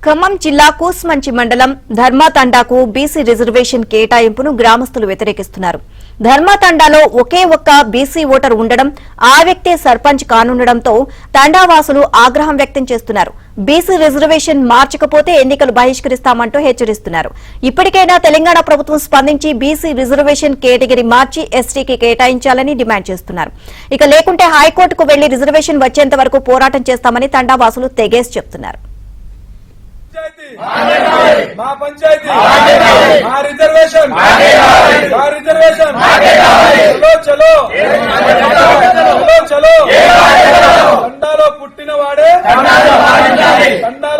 ఖమ్మం జిల్లా కూస్మంచి మండలం ధర్మాతండాకు BC reservation కేటాయింపును గ్రామస్తులు వ్యతిరేకిస్తున్నారు. ధర్మాతండాలో ఒకే ఒక్క బీసీ ఓటర్ ఉండడం, ఆ వ్యక్తే సర్పంచ్ కానుండడంతో తండావాసులు ఆగ్రహం వ్యక్తం చేస్తున్నారు. బీసీ రిజర్వేషన్ మార్చకపోతే ఎన్నికలు బహిష్కరిస్తామంటూ హెచ్చరిస్తున్నారు. ఇప్పటికైనా తెలంగాణ ప్రభుత్వం స్పందించి బీసీ రిజర్వేషన్ కేటగిరీ మార్చి ఎస్టీకి కేటాయించాలని డిమాండ్ చేస్తున్నారు. ఇక లేకుంటే హైకోర్టుకు వెళ్లి రిజర్వేషన్ వచ్చేంత వరకు పోరాటం చేస్తామని తండావాసులు తెగేసి చెప్తున్నారు. మా పంచాయతీ మా రిజర్వేషన్ చలో చలో చలో తండాలో పుట్టిన వాడే తండా